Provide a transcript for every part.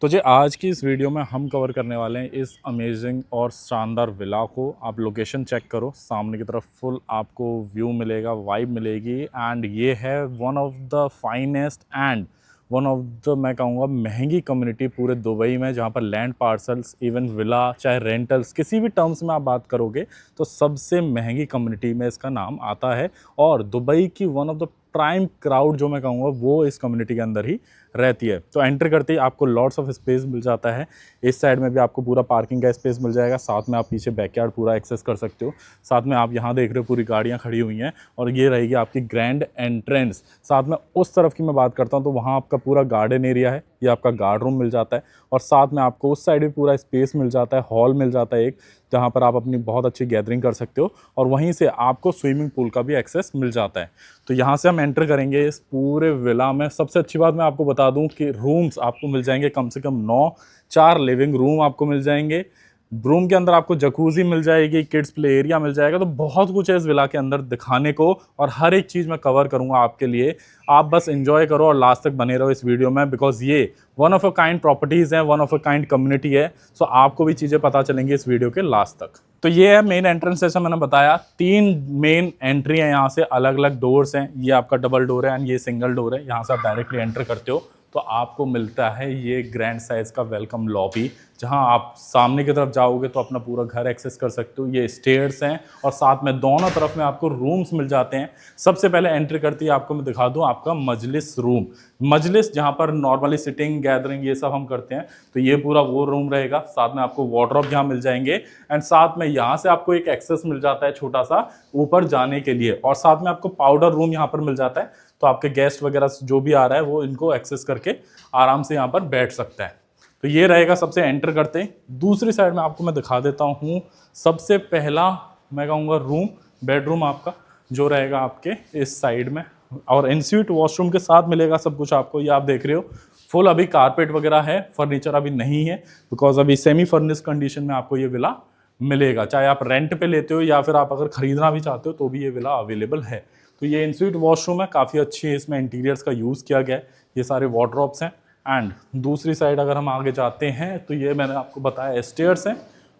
तो जी आज की इस वीडियो में हम कवर करने वाले हैं इस अमेजिंग और शानदार विला को। आप लोकेशन चेक करो, सामने की तरफ फुल आपको व्यू मिलेगा, वाइब मिलेगी। एंड ये है one of the finest and one of the मैं कहूँगा महंगी कम्युनिटी पूरे दुबई में, जहाँ पर लैंड पार्सल्स इवन विला चाहे रेंटल्स किसी भी टर्म्स में आप बात करोगे तो सबसे महंगी कम्युनिटी में इसका नाम आता है। और दुबई की one of the prime crowd जो मैं कहूँगा वो इस कम्युनिटी के अंदर ही रहती है। तो एंटर करते ही आपको लॉट्स ऑफ स्पेस मिल जाता है। इस साइड में भी आपको पूरा पार्किंग का स्पेस मिल जाएगा, साथ में आप पीछे बैकयार्ड पूरा एक्सेस कर सकते हो। साथ में आप यहाँ देख रहे हो पूरी गाड़ियाँ खड़ी हुई हैं और ये रहेगी आपकी ग्रैंड एंट्रेंस। साथ में उस तरफ की मैं बात करता हूँ तो वहाँ आपका पूरा गार्डन एरिया है, ये आपका गार्ड रूम मिल जाता है। और साथ में आपको उस साइड भी पूरा स्पेस मिल जाता है, हॉल मिल जाता है एक, जहाँ पर आप अपनी बहुत अच्छी गैदरिंग कर सकते हो। और वहीं से आपको स्विमिंग पूल का भी एक्सेस मिल जाता है। तो यहाँ से हम एंटर करेंगे इस पूरे विला में। सबसे अच्छी बात मैं आपको बता दूं कि रूम्स आपको मिल जाएंगे कम से कम 9, 4 लिविंग रूम आपको मिल जाएंगे। रूम के अंदर आपको जकूजी मिल जाएगी, किड्स प्ले एरिया मिल जाएगा। तो बहुत कुछ है इस विला के अंदर दिखाने को और हर एक चीज़ मैं कवर करूंगा आपके लिए। आप बस एंजॉय करो और लास्ट तक बने रहो इस वीडियो में, बिकॉज ये one of a kind properties है, one of a kind community है। सो आपको भी चीज़ें पता चलेंगी इस वीडियो के लास्ट तक। तो ये है मेन एंट्रेंस, जैसा मैंने बताया 3 मेन एंट्री है यहाँ से, अलग अलग डोर्स हैं। ये आपका डबल डोर है एंड ये सिंगल डोर है। यहाँ से आप डायरेक्टली एंटर करते हो तो आपको मिलता है ये ग्रैंड साइज का वेलकम लॉबी, जहां आप सामने की तरफ जाओगे तो अपना पूरा घर एक्सेस कर सकते हो। ये स्टेयर्स हैं और साथ में दोनों तरफ में आपको रूम्स मिल जाते हैं। सबसे पहले एंट्री करती है आपको मैं दिखा दूं आपका मजलिस रूम। मजलिस जहां पर नॉर्मली सिटिंग गैदरिंग ये सब हम करते हैं, तो ये पूरा वो रूम रहेगा। साथ में आपको वार्डरोब यहाँ मिल जाएंगे एंड साथ में यहाँ से आपको एक एक्सेस मिल जाता है छोटा सा ऊपर जाने के लिए। और साथ में आपको पाउडर रूम यहाँ पर मिल जाता है, तो आपके गेस्ट वगैरह जो भी आ रहा है वो इनको एक्सेस करके आराम से यहाँ पर बैठ सकता है। तो ये रहेगा सबसे एंटर करते ही। दूसरी साइड में आपको मैं दिखा देता हूँ सबसे पहला मैं कहूँगा रूम, बेडरूम आपका जो रहेगा आपके इस साइड में। और एनस्यूट वॉशरूम के साथ मिलेगा सब कुछ आपको। ये आप देख रहे हो फुल अभी कारपेट वगैरह है, फर्नीचर अभी नहीं है, बिकॉज अभी सेमी फर्निश कंडीशन में आपको ये विला मिलेगा। चाहे आप रेंट पे लेते हो या फिर आप अगर खरीदना भी चाहते हो तो भी ये विला अवेलेबल है। तो ये इनस्यूट वॉशरूम है, काफ़ी अच्छी है, इसमें इंटीरियर्स का यूज़ किया गया है। ये सारे वार्डरोब्स हैं। एंड दूसरी साइड अगर हम आगे जाते हैं तो ये मैंने आपको बताया स्टेयर्स हैं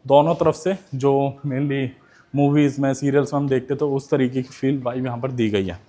दोनों तरफ से, जो मेनली मूवीज़ में सीरियल्स में हम देखते तो उस तरीके की फील वाइब यहाँ पर दी गई है।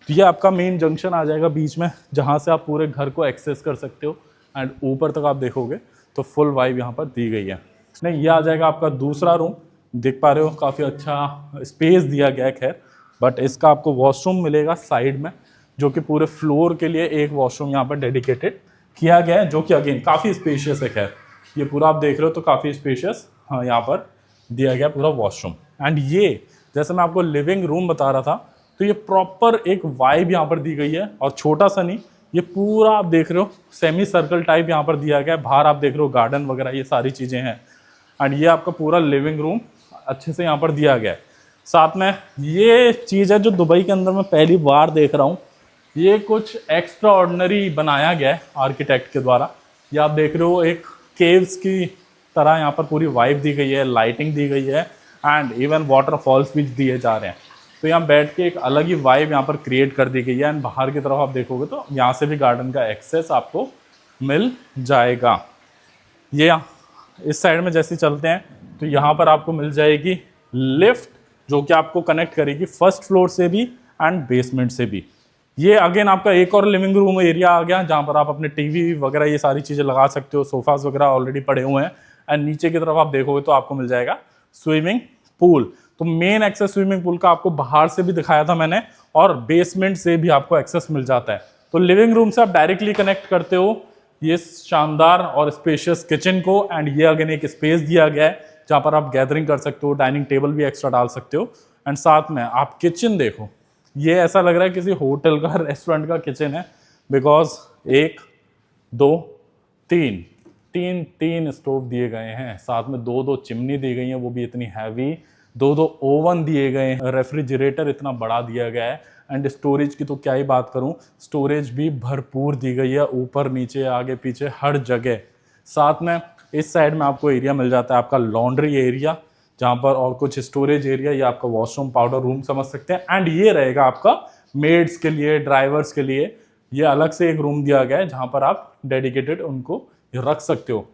तो ये आपका मेन जंक्शन आ जाएगा बीच में, जहाँ से आप पूरे घर को एक्सेस कर सकते हो। एंड ऊपर तक आप देखोगे तो फुल वाइब यहाँ पर दी गई है। नहीं, ये आ जाएगा आपका दूसरा रूम। देख पा रहे हो काफ़ी अच्छा स्पेस दिया गया है खैर, बट इसका आपको वॉशरूम मिलेगा साइड में, जो कि पूरे फ्लोर के लिए एक वॉशरूम यहाँ पर डेडिकेटेड किया गया है, जो कि अगेन काफ़ी स्पेशियस है। खैर ये पूरा आप देख रहे हो तो काफ़ी स्पेशियस हाँ यहाँ पर दिया गया पूरा वॉशरूम। एंड ये जैसे मैं आपको लिविंग रूम बता रहा था, तो ये प्रॉपर एक वाइब यहाँ पर दी गई है। और छोटा सा नहीं, ये पूरा आप देख रहे हो सेमी सर्कल टाइप यहाँ पर दिया गया है। बाहर आप देख रहे हो गार्डन वगैरह ये सारी चीज़ें हैं। एंड ये आपका पूरा लिविंग रूम अच्छे से यहाँ पर दिया गया है। साथ में ये चीज़ है जो दुबई के अंदर मैं पहली बार देख रहा हूँ, ये कुछ एक्स्ट्रा ऑर्डिनरी बनाया गया है आर्किटेक्ट के द्वारा। ये आप देख रहे हो एक केव्स की तरह यहाँ पर पूरी वाइब दी गई है, लाइटिंग दी गई है एंड इवन वाटरफॉल्स भी दिए जा रहे हैं। तो यहाँ बैठ के एक अलग ही वाइब यहाँ पर क्रिएट कर दी गई है। एंड बाहर की तरफ आप देखोगे तो यहाँ से भी गार्डन का एक्सेस आपको मिल जाएगा। ये इस साइड में जैसे चलते हैं तो यहाँ पर आपको मिल जाएगी लिफ्ट, जो कि आपको कनेक्ट करेगी फर्स्ट फ्लोर से भी एंड बेसमेंट से भी। ये अगेन आपका एक और लिविंग रूम एरिया आ गया, जहाँ पर आप अपने टीवी वगैरह ये सारी चीज़ें लगा सकते हो। सोफास वगैरह ऑलरेडी पड़े हुए हैं। एंड नीचे की तरफ आप देखोगे तो आपको मिल जाएगा स्विमिंग पूल। तो मेन एक्सेस स्विमिंग पूल का आपको बाहर से भी दिखाया था मैंने, और बेसमेंट से भी आपको एक्सेस मिल जाता है। तो लिविंग रूम से आप डायरेक्टली कनेक्ट करते हो ये शानदार और स्पेशियस किचन को। एंड ये अगेन एक स्पेस दिया गया है जहाँ पर आप गैदरिंग कर सकते हो, डाइनिंग टेबल भी एक्स्ट्रा डाल सकते हो। एंड साथ में आप किचन देखो, ये ऐसा लग रहा है किसी होटल का रेस्टोरेंट का किचन है, बिकॉज 1 2 3 तीन तीन स्टोव दिए गए हैं, साथ में 2 चिमनी दी गई हैं, वो भी इतनी हैवी। 2 ओवन दिए गए हैं, रेफ्रिजरेटर इतना बड़ा दिया गया है। एंड स्टोरेज की तो क्या ही बात करूं, स्टोरेज भी भरपूर दी गई है, ऊपर नीचे आगे पीछे हर जगह। साथ में इस साइड में आपको एरिया मिल जाता है आपका लॉन्ड्री एरिया, जहाँ पर और कुछ स्टोरेज एरिया, ये आपका वॉशरूम पाउडर रूम समझ सकते हैं। एंड ये रहेगा आपका मेड्स के लिए, ड्राइवर्स के लिए, ये अलग से एक रूम दिया गया है जहाँ पर आप डेडिकेटेड उनको रख सकते हो।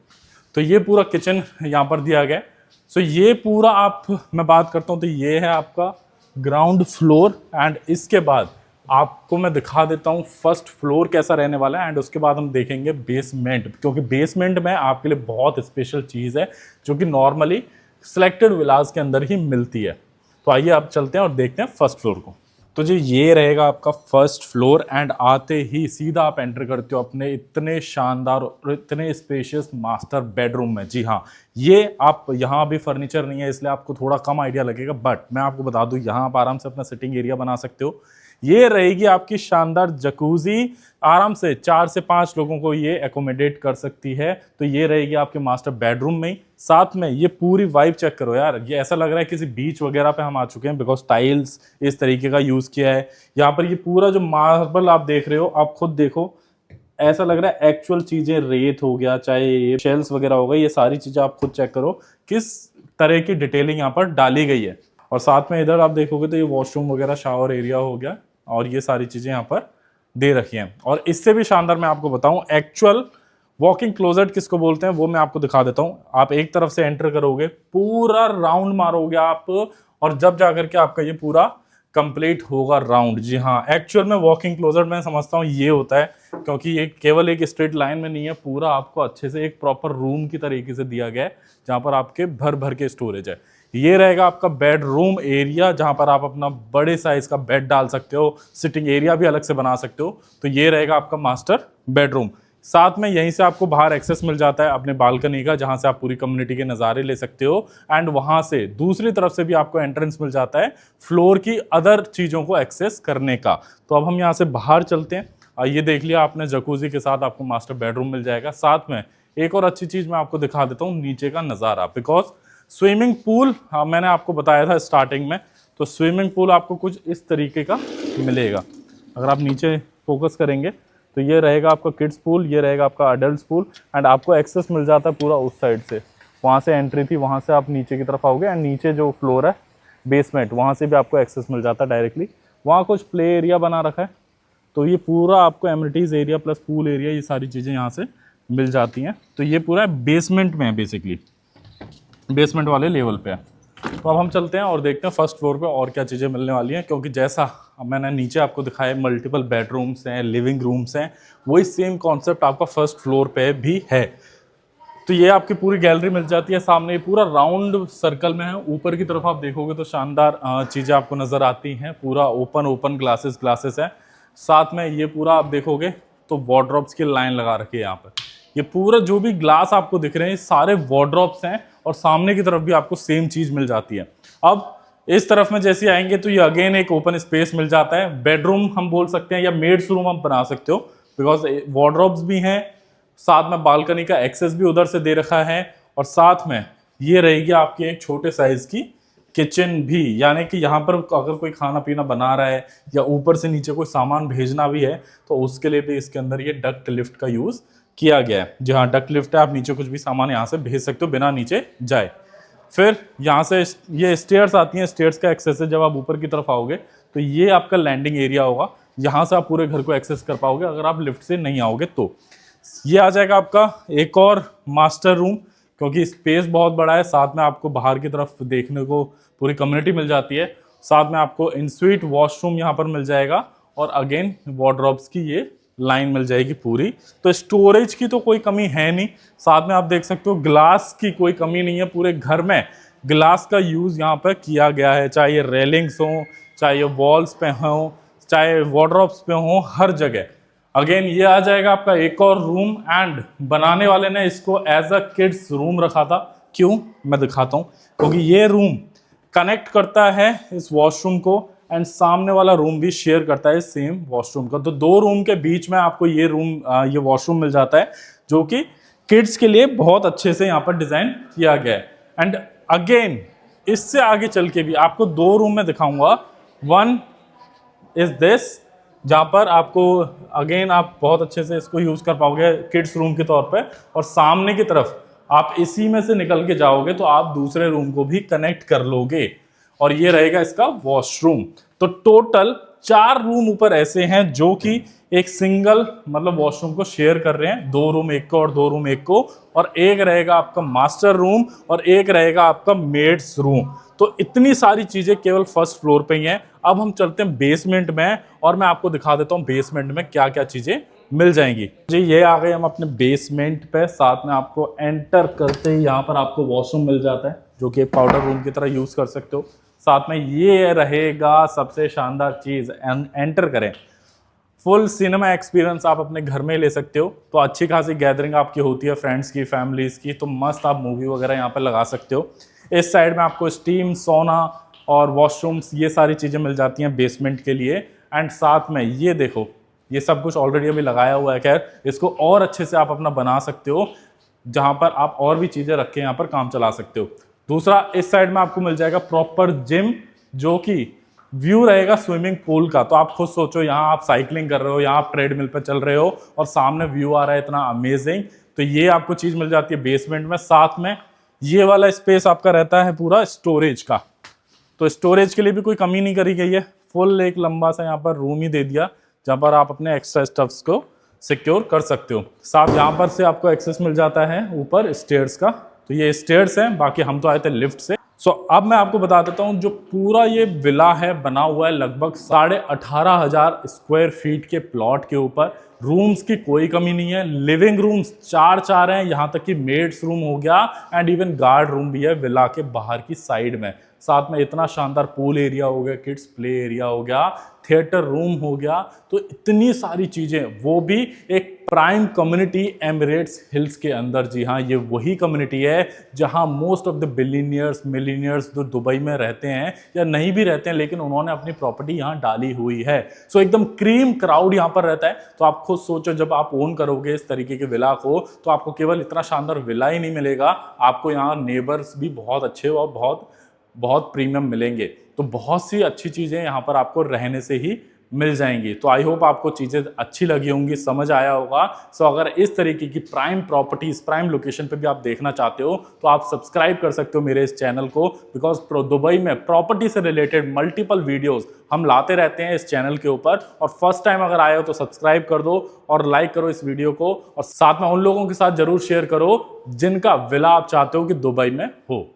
तो ये पूरा किचन यहाँ पर दिया गया है। सो ये पूरा आप, मैं बात करता हूँ तो ये है आपका ग्राउंड फ्लोर, एंड इसके बाद आपको मैं दिखा देता हूँ फर्स्ट फ्लोर कैसा रहने वाला है, एंड उसके बाद हम देखेंगे बेसमेंट, क्योंकि बेसमेंट में आपके लिए बहुत स्पेशल चीज़ है जो कि नॉर्मली सिलेक्टेड विलास के अंदर ही मिलती है। तो आइए आप चलते हैं और देखते हैं फर्स्ट फ्लोर को। तो जी ये रहेगा आपका फर्स्ट फ्लोर, एंड आते ही सीधा आप एंटर करते हो अपने इतने शानदार और इतने स्पेशियस मास्टर बेडरूम में। जी हाँ, ये आप यहाँ भी फर्नीचर नहीं है इसलिए आपको थोड़ा कम आइडिया लगेगा, बट मैं आपको बता दूँ यहाँ आप आराम से अपना सिटिंग एरिया बना सकते हो। ये रहेगी आपकी शानदार जकूजी, आराम से 4 से 5 लोगों को ये एकोमोडेट कर सकती है। तो ये रहेगी आपके मास्टर बेडरूम में ही। साथ में ये पूरी वाइब चेक करो यार, ये ऐसा लग रहा है किसी बीच वगैरह पे हम आ चुके हैं, बिकॉज टाइल्स इस तरीके का यूज़ किया है यहाँ पर। ये पूरा जो मार्बल आप देख रहे हो, आप खुद देखो, ऐसा लग रहा है एक्चुअल चीज़ें, रेत हो गया चाहे ये शेल्स वगैरह हो गई, ये सारी चीज़ें आप खुद चेक करो किस तरह की डिटेलिंग यहाँ पर डाली गई है। और साथ में इधर आप देखोगे तो ये वॉशरूम वगैरह, शावर एरिया हो गया, और ये सारी चीज़ें यहाँ पर दे रखी हैं। और इससे भी शानदार मैं आपको बताऊं एक्चुअल वॉकिंग क्लोजेट किसको बोलते हैं वो मैं आपको दिखा देता हूं। आप एक तरफ से एंटर करोगे, पूरा राउंड मारोगे आप, और जब जाकर के आपका ये पूरा कंप्लीट होगा राउंड। जी हाँ, एक्चुअल में वॉकिंग क्लोजेट मैं समझता हूँ ये होता है, क्योंकि ये केवल एक स्ट्रेट लाइन में नहीं है, पूरा आपको अच्छे से एक प्रॉपर रूम की तरीके से दिया गया है जहाँ पर आपके भर भर के स्टोरेज है। ये रहेगा आपका बेडरूम एरिया, जहां पर आप अपना बड़े साइज का बेड डाल सकते हो, सिटिंग एरिया भी अलग से बना सकते हो। तो ये रहेगा आपका मास्टर बेडरूम। साथ में यहीं से आपको बाहर एक्सेस मिल जाता है अपने बालकनी का, जहां से आप पूरी कम्युनिटी के नज़ारे ले सकते हो, एंड वहां से दूसरी तरफ से भी आपको एंट्रेंस मिल जाता है फ्लोर की अदर चीज़ों को एक्सेस करने का। तो अब हम यहाँ से बाहर चलते हैं। ये देख लिया आपने, जकूजी के साथ आपको मास्टर बेडरूम मिल जाएगा। साथ में एक और अच्छी चीज़ मैं आपको दिखा देता हूँ, नीचे का नज़ारा, बिकॉज स्विमिंग पूल, हाँ मैंने आपको बताया था स्टार्टिंग में, तो स्विमिंग पूल आपको कुछ इस तरीके का मिलेगा। अगर आप नीचे फोकस करेंगे तो ये रहेगा आपका किड्स पूल, ये रहेगा आपका अडल्ट पूल, एंड आपको एक्सेस मिल जाता है पूरा उस साइड से। वहाँ से एंट्री थी, वहाँ से आप नीचे की तरफ आओगे, एंड नीचे जो फ्लोर है बेसमेंट, वहाँ से भी आपको एक्सेस मिल जाता है डायरेक्टली। वहाँ कुछ प्ले एरिया बना रखा है, तो ये पूरा आपको amenities area plus pool area, ये सारी चीज़ें यहाँ से मिल जाती हैं। तो ये पूरा बेसमेंट में है, बेसिकली बेसमेंट वाले लेवल पे है। तो अब हम चलते हैं और देखते हैं फर्स्ट फ्लोर पे और क्या चीज़ें मिलने वाली हैं, क्योंकि जैसा मैंने नीचे आपको दिखाया मल्टीपल बेडरूम्स हैं, लिविंग रूम्स हैं, वही सेम कॉन्सेप्ट आपका फर्स्ट फ्लोर पे भी है। तो ये आपकी पूरी गैलरी मिल जाती है सामने, पूरा राउंड सर्कल में है। ऊपर की तरफ आप देखोगे तो शानदार चीज़ें आपको नज़र आती हैं, पूरा ओपन ग्लासेस है। साथ में ये पूरा आप देखोगे तो वार्डरोब्स की लाइन लगा रखी है यहाँ पर। ये पूरा जो भी ग्लास आपको दिख रहे हैं सारे वार्डरोब्स हैं, और सामने की तरफ भी आपको सेम चीज़ मिल जाती है। अब इस तरफ में जैसे आएंगे तो ये अगेन एक ओपन स्पेस मिल जाता है, बेडरूम हम बोल सकते हैं या मेड्स रूम हम बना सकते हो, बिकॉज वार्डरोब्स भी हैं, साथ में बालकनी का एक्सेस भी उधर से दे रखा है, और साथ में ये रहेगी आपकी एक छोटे साइज की किचन भी, यानी कि यहाँ पर अगर कोई खाना पीना बना रहा है या ऊपर से नीचे कोई सामान भेजना भी है तो उसके लिए भी इसके अंदर ये डक्ट लिफ्ट का यूज़ किया गया है। जहाँ डक्ट लिफ्ट है, आप नीचे कुछ भी सामान यहाँ से भेज सकते हो बिना नीचे जाए। फिर यहाँ से ये स्टेयर्स आती हैं, स्टेयर्स का एक्सेस है, जब आप ऊपर की तरफ आओगे तो ये आपका लैंडिंग एरिया होगा, यहाँ से आप पूरे घर को एक्सेस कर पाओगे अगर आप लिफ्ट से नहीं आओगे तो। ये आ जाएगा आपका एक और मास्टर रूम, क्योंकि स्पेस बहुत बड़ा है, साथ में आपको बाहर की तरफ देखने को पूरी कम्युनिटी मिल जाती है। साथ में आपको इनस्वीट वॉशरूम यहाँ पर मिल जाएगा, और अगेन वार्डरोब्स की ये लाइन मिल जाएगी पूरी। तो स्टोरेज की तो कोई कमी है नहीं, साथ में आप देख सकते हो ग्लास की कोई कमी नहीं है, पूरे घर में ग्लास का यूज़ यहाँ पर किया गया है, चाहे ये रेलिंग्स हो, चाहे ये वॉल्स पे हो, चाहे वार्डरोब्स पे हो, हर जगह। अगेन ये आ जाएगा आपका एक और रूम, एंड बनाने वाले ने इसको एज अ किड्स रूम रखा था। क्यों, मैं दिखाता हूँ, क्योंकि ये रूम कनेक्ट करता है इस वॉशरूम को, एंड सामने वाला रूम भी शेयर करता है सेम वॉशरूम का। तो दो रूम के बीच में आपको ये ये वॉशरूम मिल जाता है, जो कि किड्स के लिए बहुत अच्छे से यहाँ पर डिज़ाइन किया गया है। एंड अगेन इससे आगे चल के भी आपको दो रूम में दिखाऊंगा। वन इज दिस, जहाँ पर आपको अगेन आप बहुत अच्छे से इसको यूज़ कर पाओगे किड्स रूम के तौर पे, और सामने की तरफ आप इसी में से निकल के जाओगे तो आप दूसरे रूम को भी कनेक्ट कर लोगे, और ये रहेगा इसका वॉशरूम। तो टोटल 4 रूम ऊपर ऐसे हैं जो कि एक सिंगल मतलब वॉशरूम को शेयर कर रहे हैं, 2 रूम एक को और 2 रूम एक को, और एक रहेगा आपका मास्टर रूम और एक रहेगा आपका मेड्स रूम। तो इतनी सारी चीजें केवल फर्स्ट फ्लोर पे ही हैं। अब हम चलते हैं बेसमेंट में और मैं आपको दिखा देता हूँ बेसमेंट में क्या क्या चीजें मिल जाएंगी जी। ये आ गए हम अपने बेसमेंट पे। साथ में आपको एंटर करते ही यहाँ पर आपको वॉशरूम मिल जाता है जो कि एक पाउडर रूम की तरह यूज कर सकते हो। साथ में ये रहेगा सबसे शानदार चीज, एंटर करें फुल सिनेमा एक्सपीरियंस आप अपने घर में ले सकते हो। तो अच्छी खासी गैदरिंग आपकी होती है फ्रेंड्स की, फैमिलीज की, तो मस्त आप मूवी वगैरह यहाँ पर लगा सकते हो। इस साइड में आपको स्टीम, सोना और वॉशरूम्स ये सारी चीज़ें मिल जाती हैं बेसमेंट के लिए। एंड साथ में ये देखो, ये सब कुछ ऑलरेडी अभी लगाया हुआ है। खैर इसको और अच्छे से आप अपना बना सकते हो, जहाँ पर आप और भी चीज़ें रख के यहाँ पर काम चला सकते हो। दूसरा, इस साइड में आपको मिल जाएगा प्रॉपर जिम, जो कि व्यू रहेगा स्विमिंग पूल का। तो आप खुद सोचो, यहाँ आप साइकिलिंग कर रहे हो, यहाँ आप ट्रेडमिल पर चल रहे हो और सामने व्यू आ रहा है इतना अमेजिंग। तो ये आपको चीज़ मिल जाती है बेसमेंट में। साथ में ये वाला स्पेस आपका रहता है पूरा स्टोरेज का। तो स्टोरेज के लिए भी कोई कमी नहीं करी गई है। फुल एक लंबा सा यहाँ पर रूम ही दे दिया जहाँ पर आप अपने एक्स्ट्रा स्टफ्स को सिक्योर कर सकते हो। साथ यहाँ पर से आपको एक्सेस मिल जाता है ऊपर स्टेयर्स का। तो ये स्टेयर्स हैं, बाकी हम तो आए थे लिफ्ट से। अब मैं आपको बता देता हूँ, जो पूरा ये विला है बना हुआ है लगभग 18,500 स्क्वायर फीट के प्लॉट के ऊपर। रूम्स की कोई कमी नहीं है। लिविंग रूम्स 4 हैं, यहाँ तक कि मेड्स रूम हो गया एंड इवन गार्ड रूम भी है विला के बाहर की साइड में। साथ में इतना शानदार पूल एरिया हो गया, किड्स प्ले एरिया हो गया, थिएटर रूम हो गया। तो इतनी सारी चीज़ें, वो भी एक प्राइम कम्युनिटी एमिरेट्स हिल्स के अंदर। जी हाँ, ये वही कम्युनिटी है जहाँ most of the billionaires, millionaires जो दुबई में रहते हैं या नहीं भी रहते हैं, लेकिन उन्होंने अपनी प्रॉपर्टी यहाँ डाली हुई है। सो एकदम क्रीम क्राउड यहाँ पर रहता है। तो आप खुद सोचो, जब आप ओन करोगे इस तरीके के विला को, तो आपको केवल इतना शानदार विला ही नहीं मिलेगा, आपको यहाँ नेबर्स भी बहुत अच्छे और बहुत प्रीमियम मिलेंगे। तो बहुत सी अच्छी चीज़ें यहाँ पर आपको रहने से ही मिल जाएंगी। तो आई होप आपको चीज़ें अच्छी लगी होंगी, समझ आया होगा। सो अगर इस तरीके की प्राइम प्रॉपर्टीज, प्राइम लोकेशन पे भी आप देखना चाहते हो, तो आप सब्सक्राइब कर सकते हो मेरे इस चैनल को, बिकॉज दुबई में प्रॉपर्टी से रिलेटेड मल्टीपल वीडियोस हम लाते रहते हैं इस चैनल के ऊपर। और फर्स्ट टाइम अगर आए हो तो सब्सक्राइब कर दो और लाइक करो इस वीडियो को, और साथ में उन लोगों के साथ जरूर शेयर करो जिनका विला आप चाहते हो कि दुबई में हो।